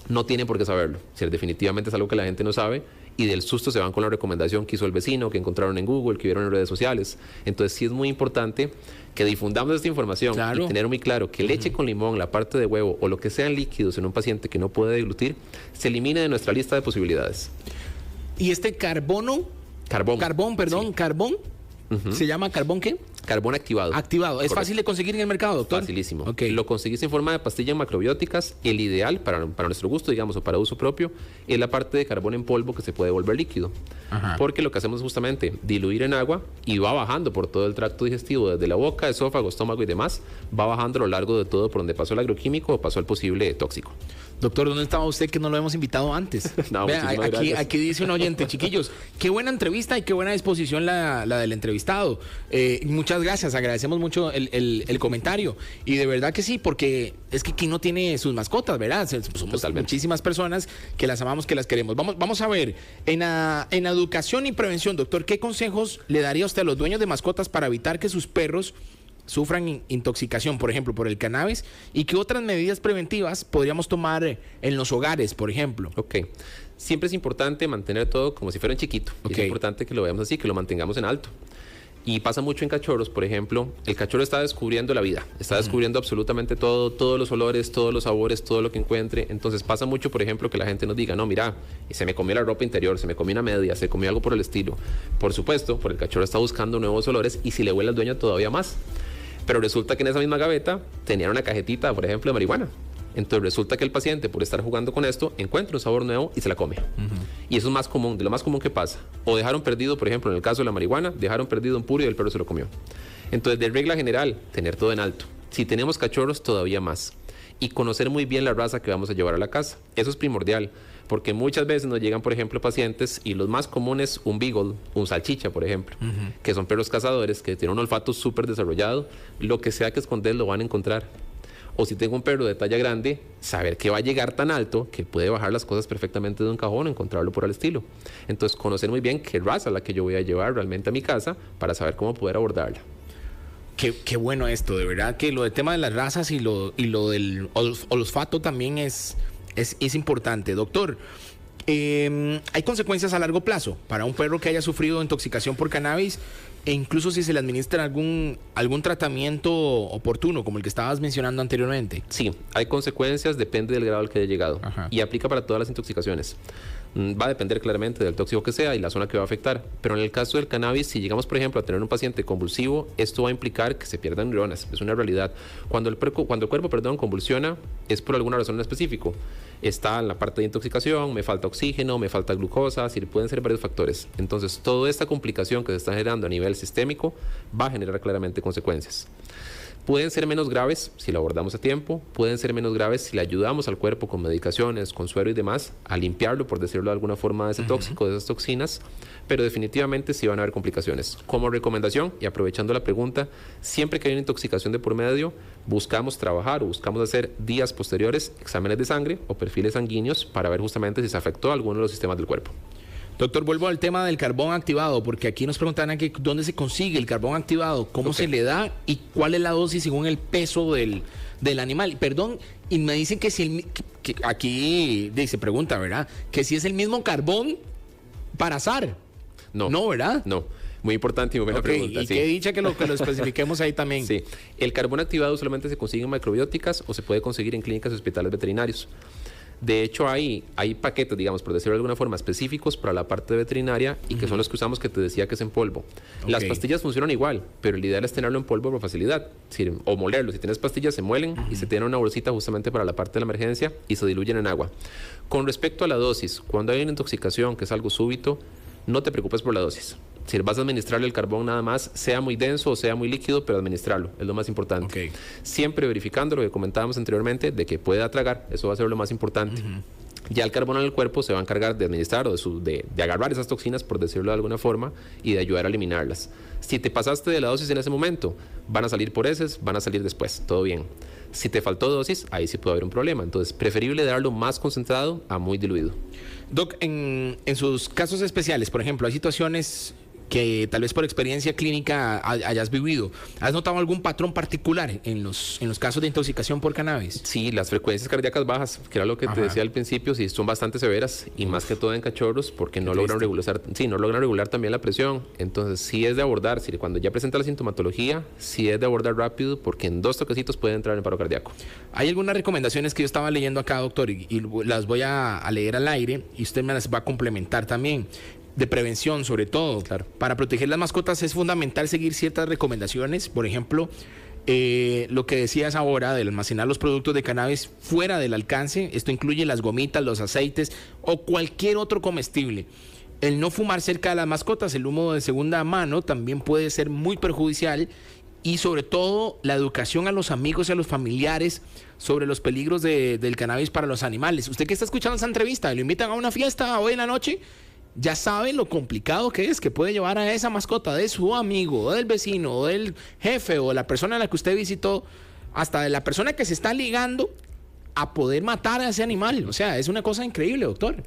No tiene por qué saberlo. O sea, definitivamente es algo que la gente no sabe y del susto se van con la recomendación que hizo el vecino, que encontraron en Google, que vieron en redes sociales. Entonces sí es muy importante que difundamos esta información y tener muy claro que leche con limón, la parte de huevo o lo que sean líquidos en un paciente que no puede deglutir, se elimine de nuestra lista de posibilidades. ¿Y este carbón, ¿se llama carbón qué? Carbón activado. Activado. ¿Es Correcto. Fácil de conseguir en el mercado, doctor? Facilísimo. Okay. Lo conseguís en forma de pastillas macrobióticas. El ideal para nuestro gusto, digamos, o para uso propio, es la parte de carbón en polvo que se puede volver líquido. Porque lo que hacemos es justamente diluir en agua y va bajando por todo el tracto digestivo, desde la boca, esófago, estómago y demás, va bajando a lo largo de todo por donde pasó el agroquímico o pasó el posible tóxico. Doctor, ¿dónde estaba usted que no lo hemos invitado antes? No, vea, aquí dice un oyente, chiquillos, qué buena entrevista y qué buena disposición la del entrevistado. Muchas gracias, agradecemos mucho el comentario. Y de verdad que sí, porque es que aquí no tiene sus mascotas, ¿verdad? Somos muchísimas personas que las amamos, que las queremos. Vamos a ver, en educación y prevención, doctor, ¿qué consejos le daría usted a los dueños de mascotas para evitar que sus perros sufran intoxicación, por ejemplo, por el cannabis? ¿Y qué otras medidas preventivas podríamos tomar en los hogares, por ejemplo? Siempre es importante mantener todo como si fuera chiquito. Es importante que lo veamos así, que lo mantengamos en alto. Y pasa mucho en cachorros, por ejemplo, el cachorro está descubriendo la vida, está descubriendo absolutamente todo, todos los olores, todos los sabores, todo lo que encuentre. Entonces pasa mucho, por ejemplo, que la gente nos diga, no, mira, se me comió la ropa interior, se me comió una media, se comió algo por el estilo. Por supuesto, porque el cachorro está buscando nuevos olores y si le huele al dueño todavía más. Pero resulta que en esa misma gaveta tenían una cajetita, por ejemplo, de marihuana. Entonces resulta que el paciente, por estar jugando con esto, encuentra un sabor nuevo y se la come. Y eso es más común, de lo más común que pasa. O dejaron perdido, por ejemplo, en el caso de la marihuana, dejaron perdido un puro y el perro se lo comió. Entonces, de regla general, tener todo en alto. Si tenemos cachorros, todavía más. Y conocer muy bien la raza que vamos a llevar a la casa. Eso es primordial, porque muchas veces nos llegan, por ejemplo, pacientes, y los más comunes, un beagle, un salchicha, por ejemplo, que son perros cazadores, que tienen un olfato súper desarrollado. Lo que sea que esconder lo van a encontrar. O si tengo un perro de talla grande, saber que va a llegar tan alto que puede bajar las cosas perfectamente de un cajón, encontrarlo por el estilo. Entonces, conocer muy bien qué raza es la que yo voy a llevar realmente a mi casa para saber cómo poder abordarla. Qué bueno esto, de verdad que lo del tema de las razas y lo del olfato también es importante. Doctor, ¿hay consecuencias a largo plazo para un perro que haya sufrido intoxicación por cannabis? E incluso si se le administra algún tratamiento oportuno, como el que estabas mencionando anteriormente. Sí, hay consecuencias, depende del grado al que haya llegado. Y aplica para todas las intoxicaciones. Va a depender claramente del tóxico que sea y la zona que va a afectar. Pero en el caso del cannabis, si llegamos, por ejemplo, a tener un paciente convulsivo, esto va a implicar que se pierdan neuronas. Es una realidad. Cuando el cuerpo convulsiona, es por alguna razón en específico. Está en la parte de intoxicación, me falta oxígeno, me falta glucosa, pueden ser varios factores. Entonces, toda esta complicación que se está generando a nivel sistémico va a generar claramente consecuencias. Pueden ser menos graves si lo abordamos a tiempo, pueden ser menos graves si le ayudamos al cuerpo con medicaciones, con suero y demás, a limpiarlo, por decirlo de alguna forma, de ese tóxico, de esas toxinas, pero definitivamente sí van a haber complicaciones. Como recomendación, y aprovechando la pregunta, siempre que hay una intoxicación de por medio, buscamos trabajar o buscamos hacer días posteriores exámenes de sangre o perfiles sanguíneos para ver justamente si se afectó alguno de los sistemas del cuerpo. Doctor, vuelvo al tema del carbón activado, porque aquí nos preguntan aquí dónde se consigue el carbón activado, cómo se le da y cuál es la dosis según el peso del animal. Perdón, y me dicen que si aquí se pregunta, ¿verdad? Que si es el mismo carbón para asar. No, ¿verdad? No. Muy importante y muy buena pregunta. Y qué dicha que lo especifiquemos ahí también. Sí. El carbón activado solamente se consigue en macrobióticas o se puede conseguir en clínicas y hospitales veterinarios. De hecho, hay paquetes, digamos, por decirlo de alguna forma, específicos para la parte veterinaria y que son los que usamos, que te decía que es en polvo. Las pastillas funcionan igual, pero el ideal es tenerlo en polvo por facilidad, o molerlo. Si tienes pastillas, se muelen y se tiene una bolsita justamente para la parte de la emergencia y se diluyen en agua. Con respecto a la dosis, cuando hay una intoxicación, que es algo súbito, no te preocupes por la dosis. Si vas a administrarle el carbón nada más, sea muy denso o sea muy líquido, pero administrarlo, es lo más importante. Siempre verificando lo que comentábamos anteriormente, de que pueda tragar, eso va a ser lo más importante. Ya el carbón en el cuerpo se va a encargar de administrar o de agarrar esas toxinas, por decirlo de alguna forma, y de ayudar a eliminarlas. Si te pasaste de la dosis en ese momento, van a salir por heces, van a salir después, todo bien. Si te faltó dosis, ahí sí puede haber un problema. Entonces, preferible darlo más concentrado a muy diluido. Doc, en sus casos especiales, por ejemplo, hay situaciones que tal vez por experiencia clínica hayas vivido. ¿Has notado algún patrón particular en los casos de intoxicación por cannabis? Sí, las frecuencias cardíacas bajas, que era lo que te decía al principio, sí son bastante severas y más que todo en cachorros porque no logran regular también la presión. Entonces sí es de abordar, cuando ya presenta la sintomatología, sí es de abordar rápido porque en 2 toquecitos puede entrar en paro cardíaco. Hay algunas recomendaciones que yo estaba leyendo acá, doctor, y las voy a leer al aire y usted me las va a complementar también. De prevención, sobre todo. Claro. Para proteger las mascotas es fundamental seguir ciertas recomendaciones. Por ejemplo, lo que decías ahora de almacenar los productos de cannabis fuera del alcance. Esto incluye las gomitas, los aceites o cualquier otro comestible. El no fumar cerca de las mascotas, el humo de segunda mano también puede ser muy perjudicial. Y sobre todo la educación a los amigos y a los familiares sobre los peligros del cannabis para los animales. Usted que está escuchando esta entrevista, lo invitan a una fiesta hoy en la noche, ya sabe lo complicado que es, que puede llevar a esa mascota de su amigo, o del vecino, o del jefe, o la persona a la que usted visitó, hasta de la persona que se está ligando, a poder matar a ese animal. O sea, es una cosa increíble, doctor.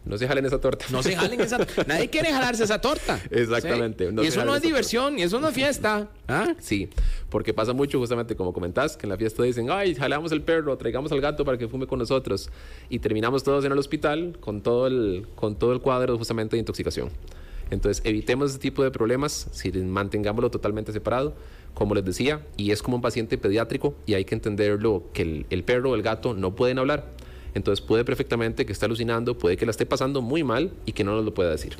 No se jalen esa torta. No se jalen esa torta. Nadie quiere jalarse esa torta. Exactamente. ¿Sí? Y eso no es diversión, y eso no es fiesta. ¿Ah? Sí, porque pasa mucho justamente como comentás, que en la fiesta dicen, ay, jalamos el perro, traigamos al gato para que fume con nosotros. Y terminamos todos en el hospital con todo el cuadro justamente de intoxicación. Entonces, evitemos ese tipo de problemas, mantengámoslo totalmente separado, como les decía, y es como un paciente pediátrico y hay que entenderlo que el perro o el gato no pueden hablar. Entonces puede perfectamente que esté alucinando, puede que la esté pasando muy mal y que no nos lo pueda decir.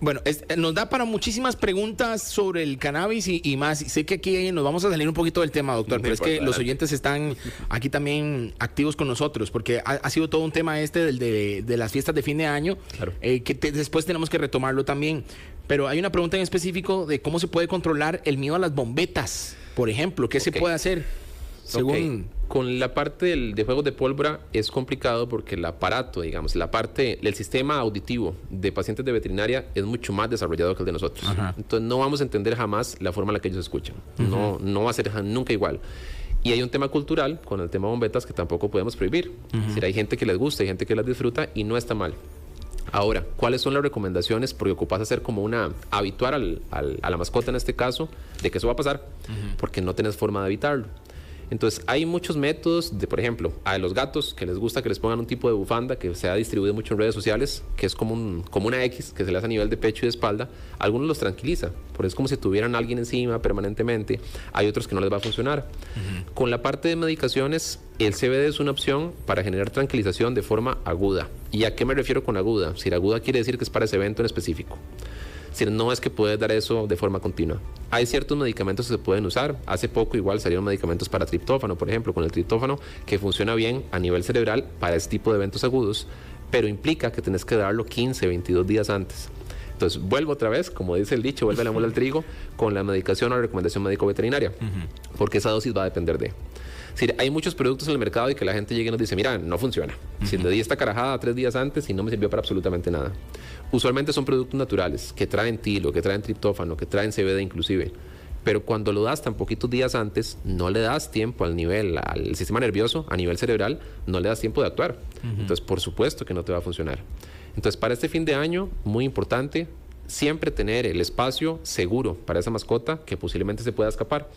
Bueno, nos da para muchísimas preguntas sobre el cannabis y más. Sé que aquí nos vamos a salir un poquito del tema, doctor, pero es que los oyentes están aquí también activos con nosotros, porque ha sido todo un tema de las fiestas de fin de año, claro. Después tenemos que retomarlo también. Pero hay una pregunta en específico de cómo se puede controlar el miedo a las bombetas, por ejemplo. ¿Qué se puede hacer? Según... Con la parte de juegos de pólvora es complicado porque el aparato, digamos, el sistema auditivo de pacientes de veterinaria es mucho más desarrollado que el de nosotros. Ajá. Entonces no vamos a entender jamás la forma en la que ellos escuchan. No va a ser nunca igual. Y hay un tema cultural con el tema bombetas que tampoco podemos prohibir. Es decir, hay gente que les gusta, hay gente que las disfruta y no está mal. Ahora, ¿cuáles son las recomendaciones? Porque ocupas hacer como habituar a la mascota en este caso de que eso va a pasar, porque no tenés forma de evitarlo. Entonces, hay muchos métodos por ejemplo, a los gatos que les gusta que les pongan un tipo de bufanda que se ha distribuido mucho en redes sociales, que es como una X que se le hace a nivel de pecho y de espalda. Algunos los tranquiliza, porque es como si tuvieran a alguien encima permanentemente. Hay otros que no les va a funcionar. Con la parte de medicaciones, el CBD es una opción para generar tranquilización de forma aguda. ¿Y a qué me refiero con aguda? Si aguda quiere decir que es para ese evento en específico. No es que puedes dar eso de forma continua. Hay ciertos medicamentos que se pueden usar. Hace poco igual salieron medicamentos para triptófano, por ejemplo, con el triptófano, que funciona bien a nivel cerebral para este tipo de eventos agudos, pero implica que tenés que darlo 15, 22 días antes. Entonces, vuelvo otra vez, como dice el dicho, vuelve la muela al trigo, con la medicación o la recomendación médico-veterinaria, porque esa dosis va a depender de... Es decir, hay muchos productos en el mercado y que la gente llega y nos dice, mira, no funciona. Si le di esta carajada 3 días antes y no me sirvió para absolutamente nada. Usualmente son productos naturales, que traen tilo, que traen triptófano, que traen CBD inclusive. Pero cuando lo das tan poquitos días antes, no le das tiempo al sistema nervioso, a nivel cerebral, no le das tiempo de actuar. Entonces, por supuesto que no te va a funcionar. Entonces, para este fin de año, muy importante, siempre tener el espacio seguro para esa mascota que posiblemente se pueda escapar.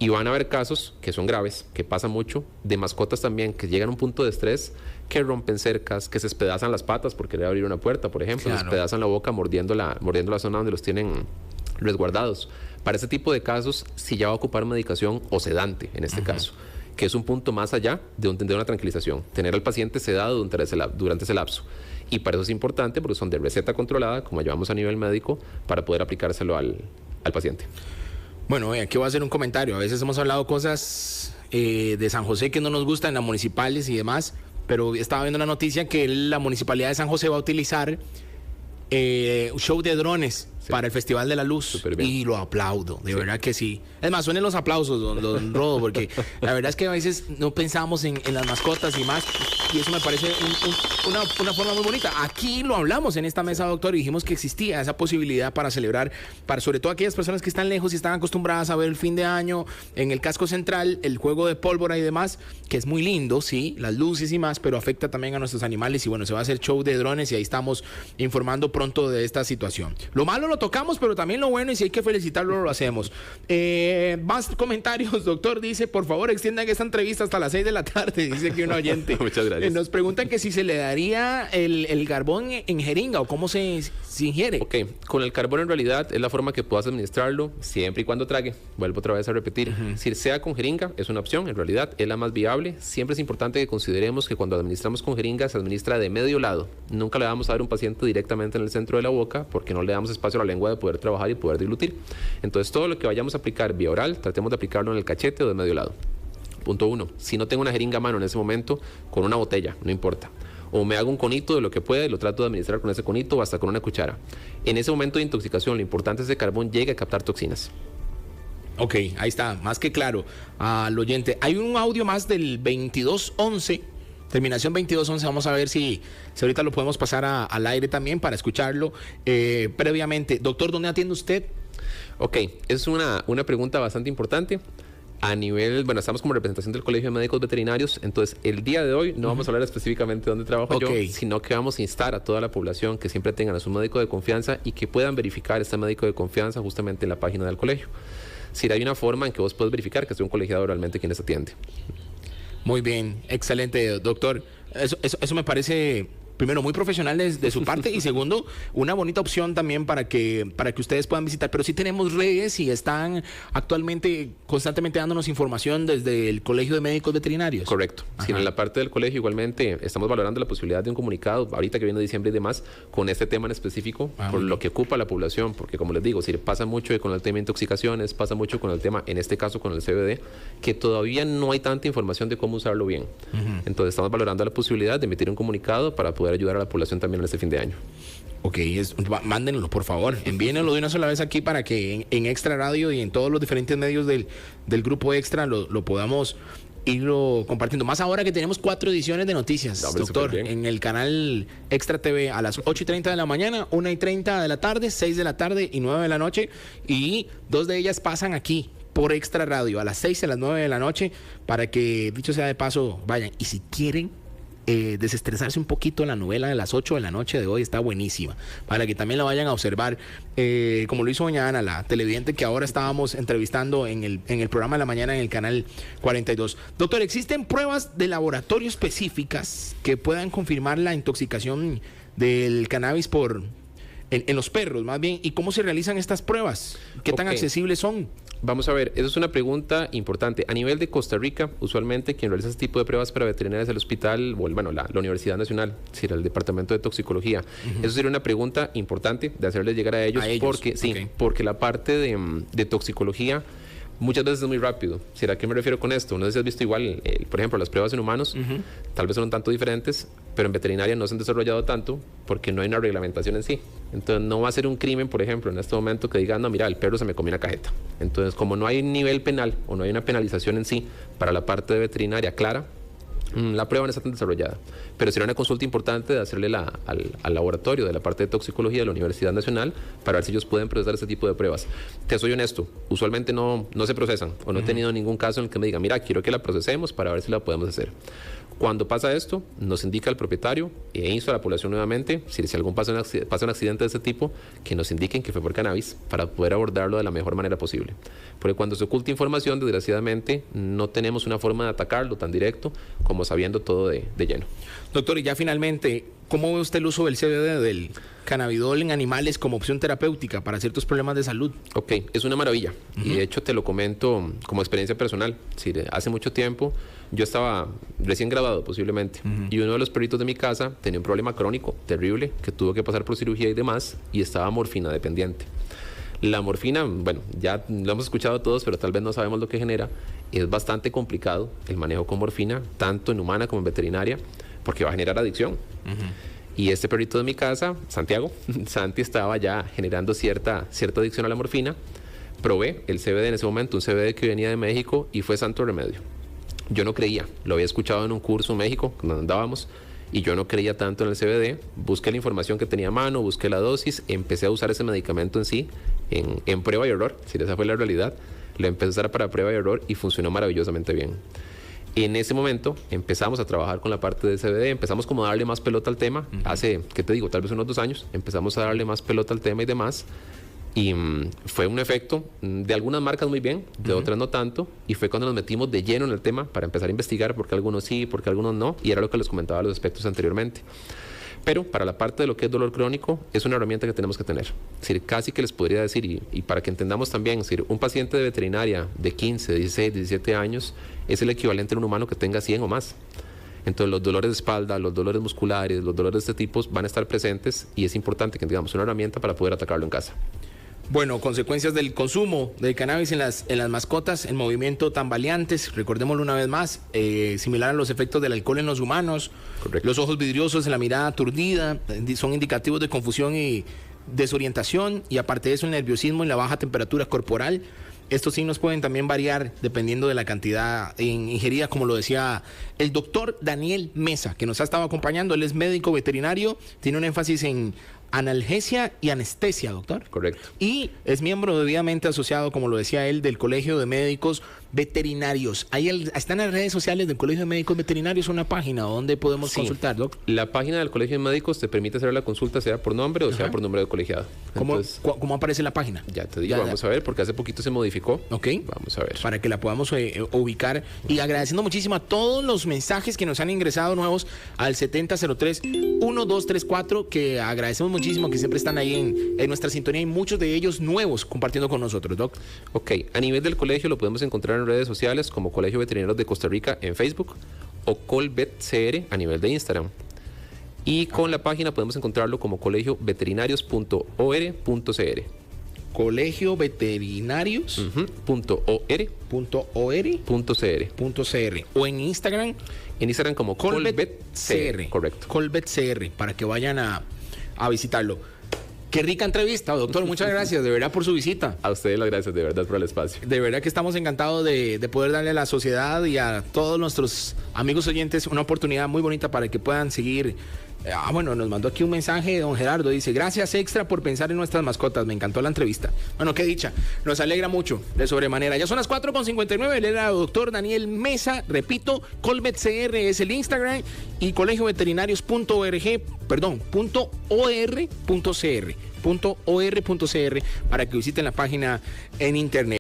Y van a haber casos que son graves, que pasa mucho, de mascotas también que llegan a un punto de estrés, que rompen cercas, que se despedazan las patas por querer abrir una puerta, por ejemplo, se despedazan la boca mordiendo la zona donde los tienen resguardados. Para ese tipo de casos, si ya va a ocupar medicación o sedante, en este caso, que es un punto más allá de una tranquilización, tener al paciente sedado durante ese lapso. Y para eso es importante porque son de receta controlada, como llevamos a nivel médico, para poder aplicárselo al paciente. Bueno, aquí voy a hacer un comentario. A veces hemos hablado cosas de San José que no nos gustan, las municipales y demás, pero estaba viendo una noticia que la Municipalidad de San José va a utilizar un show de drones para el Festival de la Luz. Y lo aplaudo, de verdad que sí. Es más, suenen los aplausos, don Rodo, porque la verdad es que a veces no pensamos en las mascotas y más, y eso me parece una forma muy bonita. Aquí lo hablamos en esta mesa, doctor, y dijimos que existía esa posibilidad para celebrar, para sobre todo aquellas personas que están lejos y están acostumbradas a ver el fin de año en el casco central, el juego de pólvora y demás, que es muy lindo, sí, las luces y más, pero afecta también a nuestros animales. Y bueno, se va a hacer show de drones y ahí estamos informando pronto de esta situación. Lo malo lo tocamos, pero también lo bueno, y si hay que felicitarlo, lo hacemos. Más comentarios, doctor. Dice, por favor, extiendan esta entrevista hasta las 6 de la tarde, dice aquí un oyente. Muchas gracias. Nos preguntan que si se le daría el carbón en jeringa o cómo se ingiere. Ok, con el carbón en realidad es la forma que puedas administrarlo siempre y cuando trague. Vuelvo otra vez a repetir. Si sea con jeringa, es una opción, en realidad es la más viable. Siempre es importante que consideremos que cuando administramos con jeringa se administra de medio lado. Nunca le vamos a dar a un paciente directamente en el centro de la boca porque no le damos espacio a la lengua de poder trabajar y poder dilutir. Entonces, todo lo que vayamos a aplicar vía oral, tratemos de aplicarlo en el cachete o de medio lado. Punto 1. Si no tengo una jeringa a mano en ese momento, con una botella, no importa. O me hago un conito de lo que pueda y lo trato de administrar con ese conito o hasta con una cuchara. En ese momento de intoxicación, lo importante es que el carbón llegue a captar toxinas. Ok, ahí está, más que claro al oyente. Hay un audio más del 2211, terminación 2211. Vamos a ver si ahorita lo podemos pasar al aire también para escucharlo previamente. Doctor, ¿dónde atiende usted? Ok, es una pregunta bastante importante. A nivel, bueno, estamos como representación del Colegio de Médicos Veterinarios, entonces el día de hoy no vamos a hablar específicamente de dónde trabajo yo, sino que vamos a instar a toda la población que siempre tengan a su médico de confianza y que puedan verificar este médico de confianza justamente en la página del colegio. Si hay una forma en que vos puedes verificar que es un colegiado realmente quien les atiende. Muy bien, excelente, doctor. Eso me parece primero, muy profesional de su parte y segundo, una bonita opción también para que ustedes puedan visitar. Pero sí tenemos redes y están actualmente constantemente dándonos información desde el Colegio de Médicos Veterinarios. Correcto. Sí, en la parte del colegio igualmente estamos valorando la posibilidad de un comunicado, ahorita que viene diciembre y demás, con este tema en específico, por lo que ocupa la población, porque como les digo, si pasa mucho con el tema de intoxicaciones, pasa mucho con el tema, en este caso con el CBD, que todavía no hay tanta información de cómo usarlo bien. Entonces estamos valorando la posibilidad de emitir un comunicado para poder ayudar a la población también en este fin de año. Ok, mándenlo por favor, envíenlo de una sola vez aquí para que en Extra Radio y en todos los diferentes medios del grupo Extra lo podamos irlo compartiendo. Más ahora que tenemos 4 ediciones de noticias, doctor, en el canal Extra TV a las 8:30 de la mañana, 1:30 de la tarde, 6 de la tarde y 9 de la noche. Y 2 de ellas pasan aquí por Extra Radio a las 6 y a las 9 de la noche para que, dicho sea de paso, vayan. Y si quieren desestresarse un poquito, la novela de las 8 de la noche de hoy está buenísima, para que también la vayan a observar, como lo hizo doña Ana, la televidente que ahora estábamos entrevistando en el programa de la mañana en el canal 42. Doctor, ¿existen pruebas de laboratorio específicas que puedan confirmar la intoxicación del cannabis en los perros, más bien? ¿Y cómo se realizan estas pruebas? ¿Qué tan accesibles son? Vamos a ver, eso es una pregunta importante. A nivel de Costa Rica, usualmente quien realiza este tipo de pruebas para veterinarias es el hospital, o la Universidad Nacional, es decir, el Departamento de Toxicología. Eso sería una pregunta importante de hacerles llegar a ellos. Porque la parte de toxicología muchas veces es muy rápido. ¿A qué me refiero con esto? No sé si has visto igual, por ejemplo, las pruebas en humanos, tal vez son un tanto diferentes, pero en veterinaria no se han desarrollado tanto porque no hay una reglamentación en sí. Entonces no va a ser un crimen, por ejemplo, en este momento que digan, no, mira, el perro se me comió una cajeta. Entonces, como no hay nivel penal o no hay una penalización en sí para la parte de veterinaria clara, la prueba no está tan desarrollada, pero será una consulta importante de hacerle al laboratorio de la parte de toxicología de la Universidad Nacional para ver si ellos pueden procesar ese tipo de pruebas. Te soy honesto, usualmente no se procesan o no he tenido ningún caso en el que me diga, mira, quiero que la procesemos para ver si la podemos hacer. Cuando pasa esto, nos indica el propietario e insta a la población nuevamente, si algún pasa un accidente de este tipo, que nos indiquen que fue por cannabis para poder abordarlo de la mejor manera posible. Porque cuando se oculta información, desgraciadamente, no tenemos una forma de atacarlo tan directo como sabiendo todo de lleno. Doctor, y ya finalmente, ¿cómo ve usted el uso del CBD, del cannabidol en animales como opción terapéutica para ciertos problemas de salud? Ok, es una maravilla. Y de hecho te lo comento como experiencia personal. Sí, hace mucho tiempo yo estaba recién graduado posiblemente y uno de los perritos de mi casa tenía un problema crónico terrible que tuvo que pasar por cirugía y demás y estaba morfina dependiente. La morfina, bueno, ya lo hemos escuchado todos, pero tal vez no sabemos lo que genera. Es bastante complicado el manejo con morfina, tanto en humana como en veterinaria, porque va a generar adicción. Y este perrito de mi casa, Santiago, Santi, estaba ya generando cierta adicción a la morfina. Probé el CBD en ese momento, un CBD que venía de México y fue santo remedio. Yo no creía, lo había escuchado en un curso en México, donde andábamos, y yo no creía tanto en el CBD. Busqué la información que tenía a mano, busqué la dosis, empecé a usar ese medicamento en sí, en prueba y error, si esa fue la realidad. Lo empecé a usar para prueba y error y funcionó maravillosamente bien. En ese momento empezamos a trabajar con la parte de CBD, empezamos como a darle más pelota al tema. Hace, ¿qué te digo? Tal vez unos 2 años empezamos a darle más pelota al tema y demás. Y fue un efecto de algunas marcas muy bien, de otras no tanto. Y fue cuando nos metimos de lleno en el tema para empezar a investigar por qué algunos sí, por qué algunos no. Y era lo que les comentaba los aspectos anteriormente. Pero para la parte de lo que es dolor crónico, es una herramienta que tenemos que tener. Es decir, casi que les podría decir, y para que entendamos también, es decir, un paciente de veterinaria de 15, 16, 17 años es el equivalente a un humano que tenga 100 o más. Entonces los dolores de espalda, los dolores musculares, los dolores de este tipo van a estar presentes y es importante que tengamos una herramienta para poder atacarlo en casa. Bueno, consecuencias del consumo del cannabis en las mascotas, el movimiento tambaleantes, recordémoslo una vez más, similar a los efectos del alcohol en los humanos. Correcto. Los ojos vidriosos, la mirada aturdida, son indicativos de confusión y desorientación, y aparte de eso el nerviosismo y la baja temperatura corporal. Estos signos pueden también variar dependiendo de la cantidad ingerida, como lo decía el doctor Daniel Mesa, que nos ha estado acompañando. Él es médico veterinario, tiene un énfasis en analgesia y anestesia, doctor. Correcto. Y es miembro debidamente asociado, como lo decía él, del Colegio de Médicos Veterinarios. Ahí están las redes sociales del Colegio de Médicos Veterinarios, una página donde podemos consultar, Doc. La página del Colegio de Médicos te permite hacer la consulta sea por nombre o sea por número de colegiado. ¿Cómo aparece la página? Ya te digo, vamos a ver, porque hace poquito se modificó. Ok. Vamos a ver. Para que la podamos ubicar. Y agradeciendo muchísimo a todos los mensajes que nos han ingresado nuevos al 7003-1234, que agradecemos muchísimo, que siempre están ahí en nuestra sintonía y muchos de ellos nuevos compartiendo con nosotros, Doc. Ok, a nivel del colegio lo podemos encontrar en redes sociales como Colegio Veterinarios de Costa Rica en Facebook o ColVetCR a nivel de Instagram. Y con la página podemos encontrarlo como colegioveterinarios.or.cr. Colegio Veterinarios .or.cr. O en Instagram. En Instagram como ColVetCR. Correcto. ColVetCR, para que vayan a visitarlo. Qué rica entrevista, doctor. Muchas gracias, de verdad, por su visita. A ustedes las gracias, de verdad, por el espacio. De verdad que estamos encantados de poder darle a la sociedad y a todos nuestros amigos oyentes una oportunidad muy bonita para que puedan seguir. Bueno, nos mandó aquí un mensaje don Gerardo. Dice, gracias extra por pensar en nuestras mascotas. Me encantó la entrevista. Bueno, qué dicha. Nos alegra mucho, de sobremanera. Ya son las 4:59. Él era el doctor Daniel Mesa. Repito, ColVetCR es el Instagram y colegioveterinarios.org, perdón, .or.cr para que visiten la página en internet.